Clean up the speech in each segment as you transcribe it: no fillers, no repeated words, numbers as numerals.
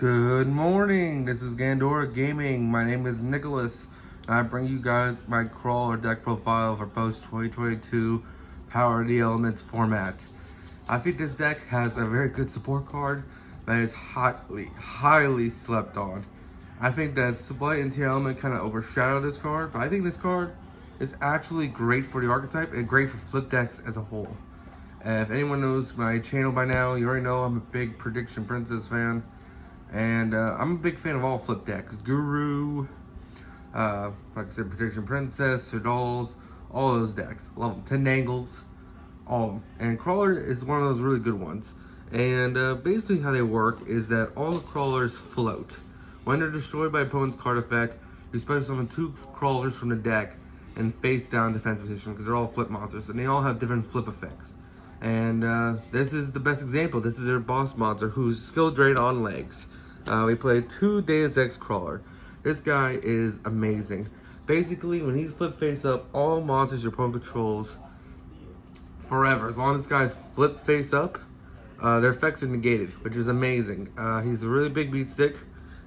Good morning, this is Gandora Gaming. My name is Nicholas, and I bring you guys my Krawler deck profile for post 2022 Power of the Elements format. I think this deck has a very good support card that is highly slept on. I think that Supply into Element kind of overshadowed this card, but I think this card is actually great for the archetype and great for flip decks as a whole. If anyone knows my channel by now, you already know I'm a big Prediction Princess fan. And I'm a big fan of all flip decks. Guru, like I said, Prediction Princess, Serdals, all those decks. Love them. Tenangles, all of them. And Krawler is one of those really good ones. And basically how they work is that all the Krawlers float. When they're destroyed by opponent's card effect, you special summon 2 Krawlers from the deck and face down defense position because they're all flip monsters and they all have different flip effects. And this is the best example. This is their boss monster who's skill drain on legs. We played 2 Deus Ex Krawler. This guy is amazing. Basically, when he's flip face up, all monsters your opponent controls forever. As long as this guy's flip face up, their effects are negated, which is amazing. He's a really big beat stick.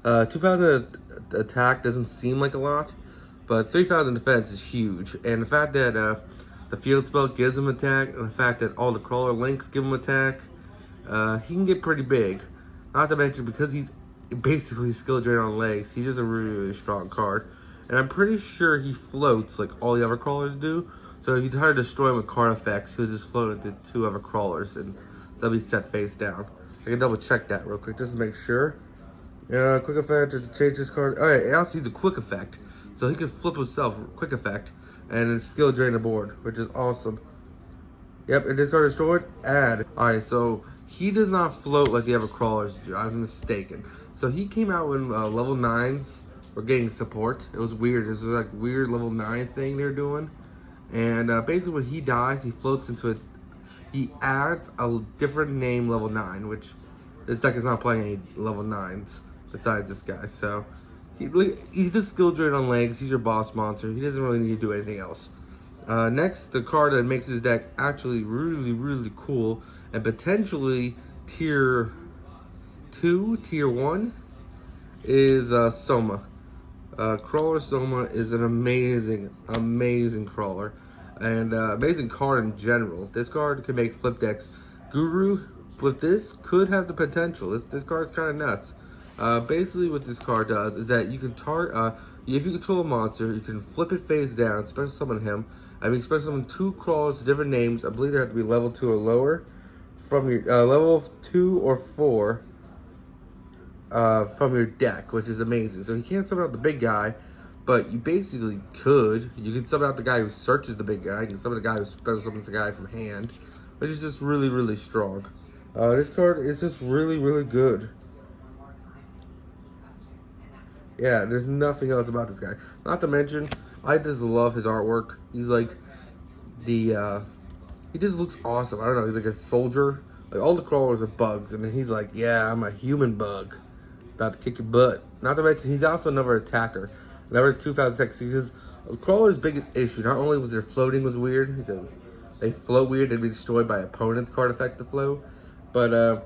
2,000 attack doesn't seem like a lot, but 3,000 defense is huge. And the fact that the field spell gives him attack, and the fact that all the Krawler links give him attack, he can get pretty big. Not to mention, because he's basically skill drain on legs, he's just a really strong card. And I'm pretty sure he floats like all the other Krawlers do. So if you try to destroy him with card effects, he'll just float into 2 other Krawlers and they'll be set face down. I can double check that real quick just to make sure. Quick effect to change this card. Oh yeah, it also uses a quick effect. So he can flip himself, quick effect, and then skill drain the board, which is awesome. Yep, and this card destroyed, add. Alright, so he does not float like the other Krawlers do. I was mistaken. So he came out when level 9s were getting support. It was weird. This was like weird level 9 thing they're doing. And basically when he dies, he floats into it. He adds a different name level 9, which this deck is not playing any level 9s besides this guy. So he's just skill drain on legs. He's your boss monster. He doesn't really need to do anything else. Next, the card that makes his deck actually really cool and potentially tier 2, tier 1 is Soma. Krawler Soma is an amazing Krawler and amazing card in general. This card can make flip decks. Guru with this could have the potential. This card's kind of nuts. Basically what this card does is that you can target, if you control a monster, you can flip it face down, special summon him. I mean, special summon 2 Krawlers, different names. I believe they have to be level 2 or lower from your level 2 or 4 from your deck, which is amazing. So you can't summon out the big guy, but you basically could. You can summon out the guy who searches the big guy. You can summon the guy who special summons the guy from hand, which is just really strong. This card is just really good. Yeah, there's nothing else about this guy. Not to mention, I just love his artwork. He's like he just looks awesome. I don't know, he's like a soldier. Like all the Krawlers are bugs, and then he's like, yeah, I'm a human bug, about to kick your butt. Not to mention, he's also another attacker. Another 2,006. Because Krawler's biggest issue, not only was their floating was weird, because they float weird, they'd be destroyed by opponent's card effect to float, but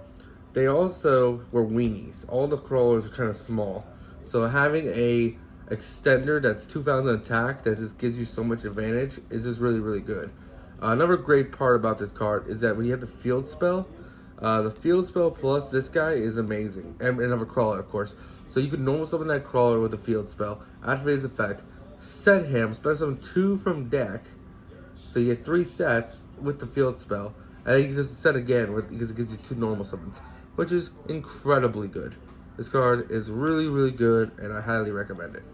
they also were weenies. All the Krawlers are kind of small. So having a extender that's 2,000 attack that just gives you so much advantage is just really good. Another great part about this card is that when you have the field spell, the field spell plus this guy is amazing. And another Krawler, of course. So you can normal summon that Krawler with the field spell, activate his effect, set him, special summon 2 from deck. So you get 3 sets with the field spell. And you can just set again because it gives you 2 normal summons, which is incredibly good. This card is really good, and I highly recommend it.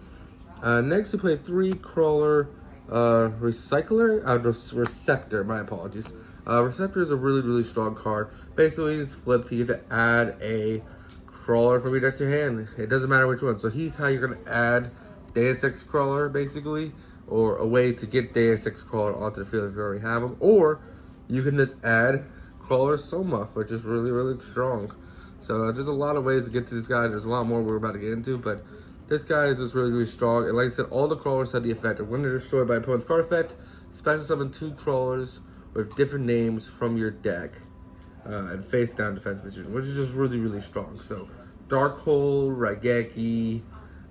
Next, we play 3 Krawler Receptor, my apologies. Receptor is a really strong card. Basically, when it's flipped, you get to add a Krawler from your deck to hand. It doesn't matter which one. So he's how you're going to add Deus Ex Krawler, basically, or a way to get Deus Ex Krawler onto the field if you already have him. Or you can just add Krawler Soma, which is really strong. So there's a lot of ways to get to this guy. There's a lot more we're about to get into, but this guy is just really strong. And like I said, all the Krawlers have the effect of when they're destroyed by opponent's card effect, special summon 2 Krawlers with different names from your deck. and face down defense position, which is just really, really strong. So Dark Hole, Raigeki,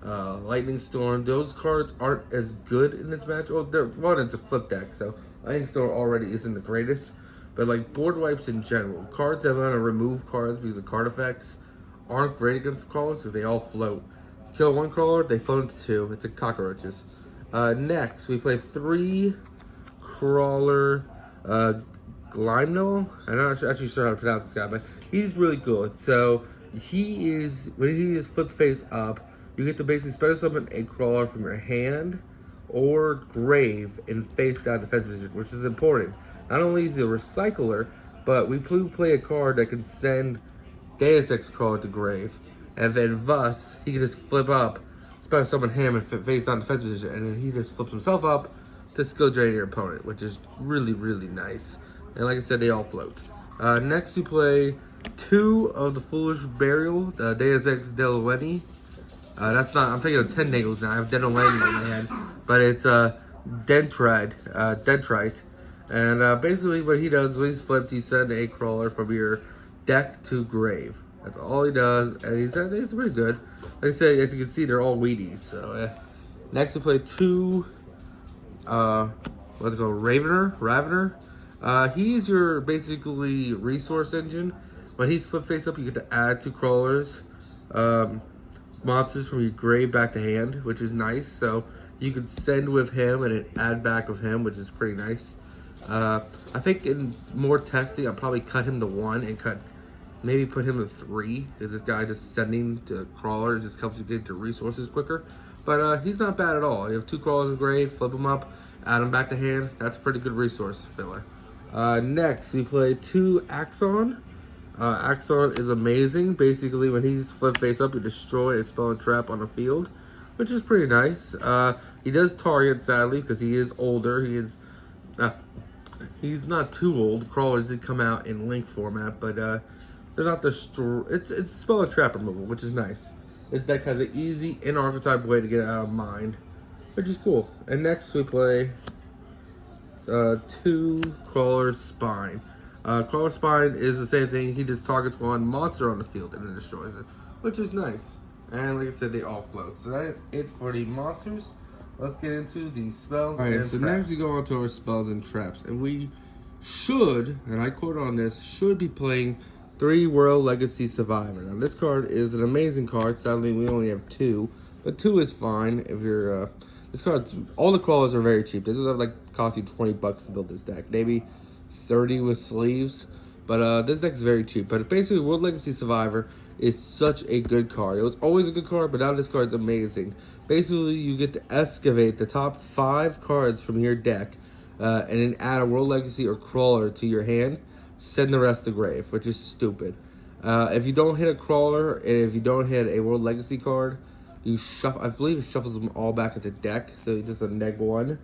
Lightning Storm, those cards aren't as good in this match. Oh, it's a flip deck, so Lightning Storm already isn't the greatest. But like board wipes in general, cards that want to remove cards because of card effects aren't great against crawlers because they all float. Kill one crawler, they float into two. It's a cockroaches. Next, we play 3 Krawler Glimno. I'm not actually sure how to pronounce this guy, but he's really good. So when he is flip face up, you get to basically special summon a crawler from your hand or grave in face down defense position, which is important. Not only is he a recycler, but we play a card that can send Deus Ex crawler to grave, and then thus he can just flip up, special summon him and face down defense position, and then he just flips himself up to skill drain your opponent, which is really, really nice. And like I said, they all float. Next, we play 2 of the Foolish Burial, Deus Ex Delueni. That's not, I'm thinking of 10 Nagels now. I have Delueni in my head, but it's Dentrite. And basically, what he does when he's flipped, he sends a crawler from your deck to grave. That's all he does, and he said it's pretty good. Like I said, as you can see, they're all Wheaties. So next, we play 2. Let's go Ravener. He's your basically resource engine. When he's flip face up, you get to add 2 crawlers, monsters from your grave back to hand, which is nice. So you can send with him and then add back with him, which is pretty nice. I think in more testing, I'll probably cut him to 1 and maybe put him to 3, because this guy just sending to crawlers just helps you get to resources quicker. But he's not bad at all. You have 2 crawlers in grave, flip them up, add them back to hand. That's a pretty good resource filler. Next, we play 2 Axon. Axon is amazing. Basically, when he's flip face up, you destroy a spell and trap on the field, which is pretty nice. He does target, sadly, because he is older. He's not too old. Crawlers did come out in Link format, but they're not the it's spell and trap removal, which is nice. This deck has an easy in-archetype way to get it out of mind, which is cool. And next we play 2 Krawler Spine. Krawler Spine is the same thing. He just targets 1 monster on the field and then destroys it, which is nice. And like I said, they all float. So that is it for the monsters. Let's get into the spells and traps. Next we go on to our spells and traps. And we should, and I quote on this, should be playing 3 World Legacy Survivor. Now this card is an amazing card. Sadly, we only have 2. But 2 is fine if you're, this card, all the crawlers are very cheap. This is like cost you $20 to build this deck. Maybe 30 with sleeves. But this deck is very cheap. But basically, World Legacy Survivor is such a good card. It was always a good card, but now this card's amazing. Basically, you get to excavate the top 5 cards from your deck, and then add a World Legacy or Crawler to your hand. Send the rest to grave, which is stupid. If you don't hit a Crawler, and if you don't hit a World Legacy card, you shuffle. I believe it shuffles them all back at the deck, so it's just a -1.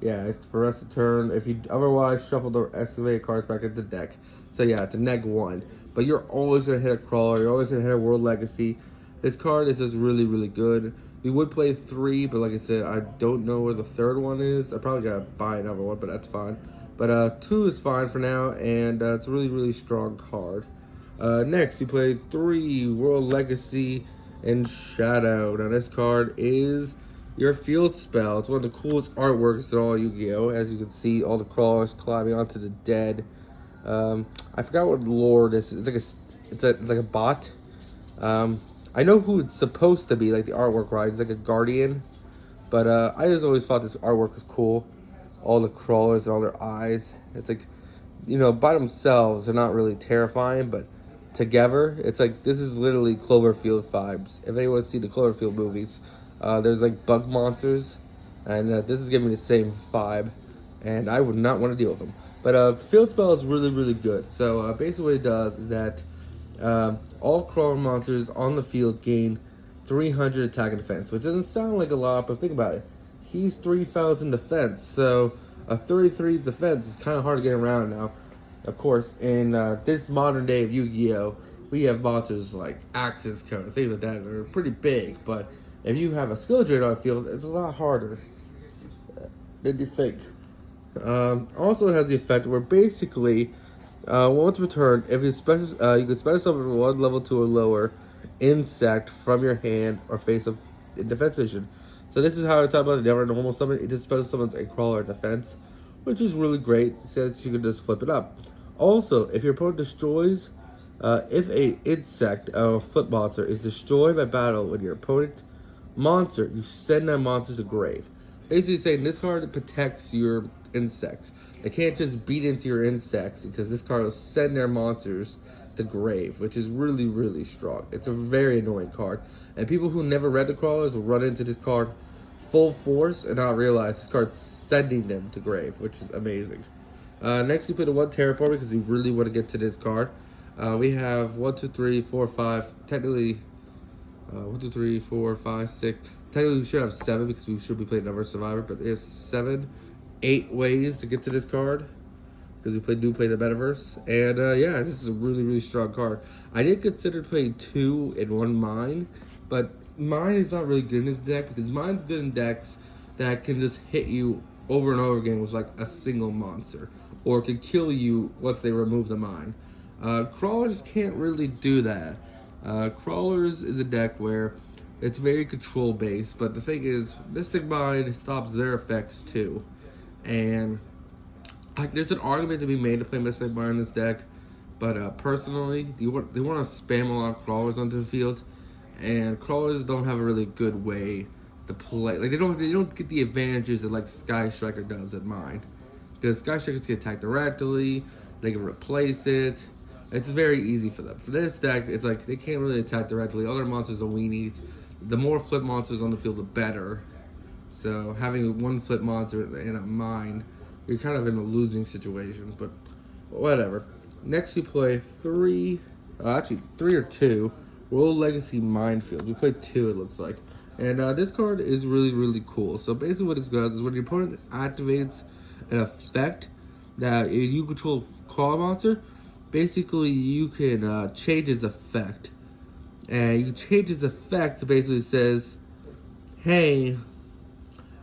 Yeah, it's for rest of turn. If you otherwise shuffle the excavated cards back at the deck. So yeah, it's a -1. But you're always going to hit a Crawler. You're always going to hit a World Legacy. This card is just really, really good. We would play 3, but like I said, I don't know where the 3rd one is. I probably got to buy another one, but that's fine. But 2 is fine for now, and it's a really, really strong card. Next, we play 3 World Legacy and Shadow. Now this card is your field spell. It's one of the coolest artworks in all Yu-Gi-Oh! As you can see, all the crawlers climbing onto the dead. I forgot what lore this is. It's like a bot. I know who it's supposed to be, like the artwork, right? It's like a guardian. But I just always thought this artwork was cool. All the crawlers and all their eyes. It's like, you know, by themselves, they're not really terrifying, but together, it's like, this is literally Cloverfield vibes. If anyone's seen the Cloverfield movies, there's like bug monsters, and this is giving me the same vibe, and I would not want to deal with them. But field spell is really, really good. So basically what it does is that all crawler monsters on the field gain 300 attack and defense, which doesn't sound like a lot, but think about it. He's 3,000 defense, so a 33 defense is kind of hard to get around now. Of course, in this modern day of Yu-Gi-Oh, we have monsters like Axis Code, things like that are pretty big, but if you have a skill drain on the field, it's a lot harder than you think. Also, it has the effect where basically Once returned, if you special, you can special summon one level 2 or lower insect from your hand or face of in defense position. So this is how I talk about it. Never normal summon. It just special summons a crawler in defense, which is really great since you can just flip it up. Also, if your opponent destroys, if a insect or foot monster is destroyed by battle with your opponent monster, you send that monster to grave. Basically saying this card protects your insects. They can't just beat into your insects because this card will send their monsters to grave, which is really, really strong. It's a very annoying card. And people who never read the crawlers will run into this card full force and not realize this card's sending them to grave, which is amazing. Next, we play the one terraforming because we really want to get to this card. We have 1, 2, 3, 4, 5. Technically, 1, 2, 3, 4, 5, 6. Technically, we should have 7 because we should be playing Never Survivor, but we have 7, 8 ways to get to this card because we do play the Metaverse. And yeah, this is a really, really strong card. I did consider playing 2 in 1 mine, but mine is not really good in this deck because mine's good in decks that can just hit you over and over again with like a single monster, or can kill you once they remove the mine. Crawlers can't really do that. Crawlers is a deck where it's very control based, but the thing is, Mystic Mine stops their effects too. And there's an argument to be made to play Mystic Mine in this deck, but personally, they want to spam a lot of crawlers onto the field, and crawlers don't have a really good way to play. Like they don't get the advantages that like Sky Striker does at mine, because Sky Strikers can attack directly, they can replace it. It's very easy for them. For this deck, it's like they can't really attack directly. Other monsters are weenies. The more flip monsters on the field, the better. So having one flip monster in a mine, you're kind of in a losing situation. But whatever. Next, we play 3 or 2 World Legacy Minefield. We play 2, it looks like. And this card is really, really cool. So basically what this does is when your opponent activates an effect that you control claw monster, basically you can change its effect. And you change its effect to basically says, hey,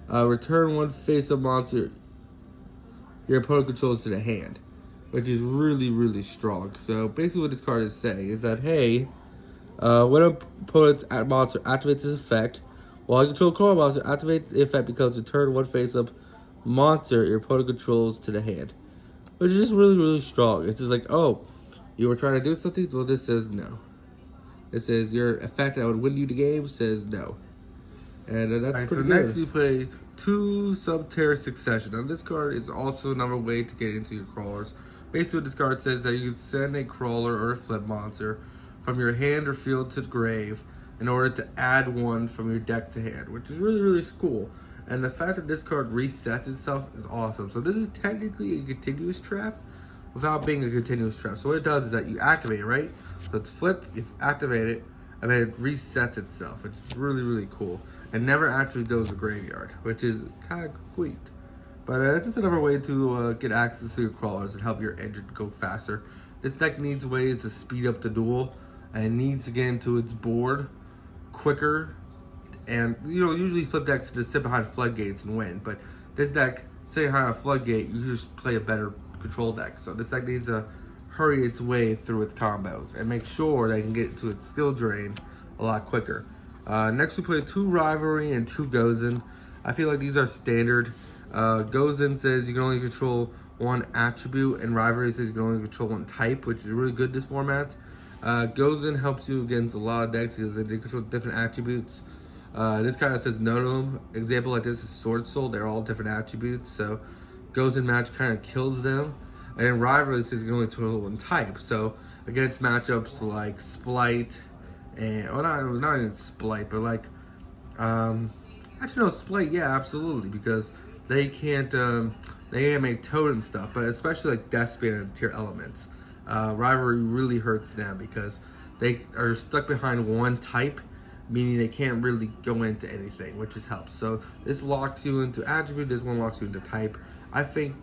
return one face-up monster your opponent controls to the hand, which is really, really strong. So basically what this card is saying is that, hey, when an opponent's monster activates this effect, while you control a claw monster, activate the effect because return one face-up monster your opponent controls to the hand, which is just really, really strong. It's just like, oh, you were trying to do something? Well, this says no. It says your effect that would win you the game says no. And that's pretty good. So next you play 2 Subterra Succession. Now this card is also another way to get into your crawlers. Basically what this card says that you can send a crawler or a flip monster from your hand or field to the grave in order to add one from your deck to hand, which is really, really cool. And the fact that this card resets itself is awesome. So this is technically a continuous trap without being a continuous trap. So what it does is that you activate it, right? So it's flip, you activate it, and then it resets itself, which is really, really cool. And never actually goes to graveyard, which is kind of sweet. But it's just another way to get access to your crawlers and help your engine go faster. This deck needs ways to speed up the duel, and it needs to get into its board quicker. And you know, usually flip decks just sit behind floodgates and win, but this deck, sitting behind a floodgate, you just play a better control deck. So this deck needs to hurry its way through its combos and make sure they can get to its skill drain a lot quicker. Next we play 2 Rivalry and 2 Gozen. I feel like these are standard. Gozen says you can only control 1 attribute, and Rivalry says you can only control 1 type, which is really good this format. Gozen helps you against a lot of decks because they control different attributes. This kind of says no to them. Example like this is Sword Soul. They're all different attributes, so Gozen match kind of kills them. And then Rivalry says you can only control 1 type. So against matchups like Splight, and well, not even Splight, but like actually no, Splight, yeah, absolutely, because they can't make totem stuff, but especially like Deathspan and Tier Elements. Rivalry really hurts them because they are stuck behind 1 type, meaning they can't really go into anything, which just helps. So this locks you into attribute, this one locks you into type. I think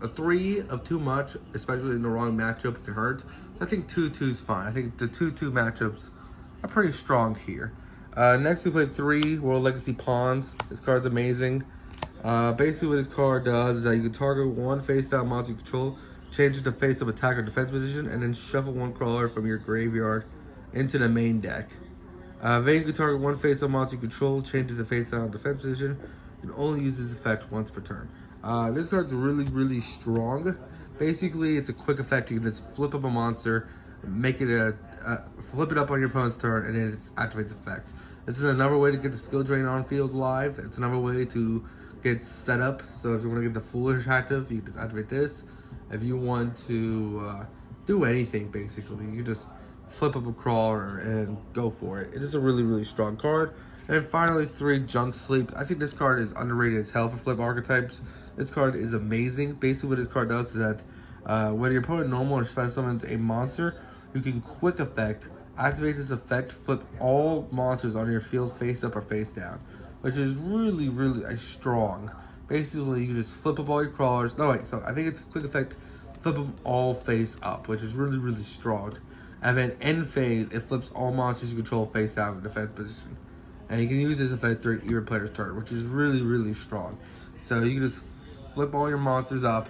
a 3 of too much, especially in the wrong matchup, can hurt. So I think 2-2 is fine. I think the 2-2 matchups are pretty strong here. Next we play 3 World Legacy Pawns. This card's amazing. Basically what this card does is that you can target 1 face down monster you control change it to face-up attack or defense position, and then shuffle one Krawler from your graveyard into the main deck. Vayne can target one face-up monster you control, change it to face-down defense position. You can only use this effect once per turn. This card's really strong. Basically, it's a quick effect. You can just flip up a monster, make it flip it up on your opponent's turn, and then it activates effect. This is another way to get the skill drain on field live. It's another way to get set up. So if you want to get the Foolish active, you can just activate this. If you want to do anything, basically, you just flip up a Krawler and go for it. It is a really strong card. And finally, 3, Junk Sleep. I think this card is underrated as hell for flip archetypes. This card is amazing. Basically, what this card does is that when your opponent normal or special summons a monster, you can quick effect, activate this effect, flip all monsters on your field face up or face down, which is really strong. Basically, you just flip up all your Krawlers. No, wait, so I think it's a quick effect, flip them all face up, which is really strong. And then end phase, it flips all monsters you control face down in defense position. And you can use this effect during either player's turn, which is really strong. So you can just flip all your monsters up,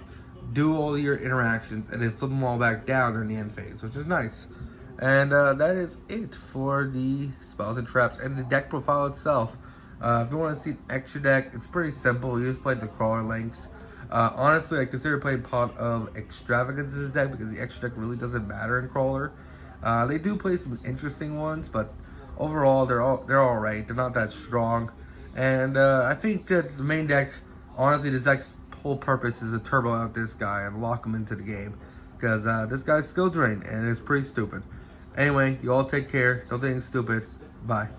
do all your interactions, and then flip them all back down during the end phase, which is nice. And that is it for the spells and traps and the deck profile itself. If you want to see an extra deck, it's pretty simple. You just play the Krawler links. Honestly, I consider playing Pot of Extravagance in this deck because the extra deck really doesn't matter in Krawler. They do play some interesting ones, but overall they're all right. They're not that strong, and I think that the main deck, honestly, this deck's whole purpose is to turbo out this guy and lock him into the game, because this guy's skill drained and it's pretty stupid. Anyway, you all take care. Don't do anything stupid. Bye.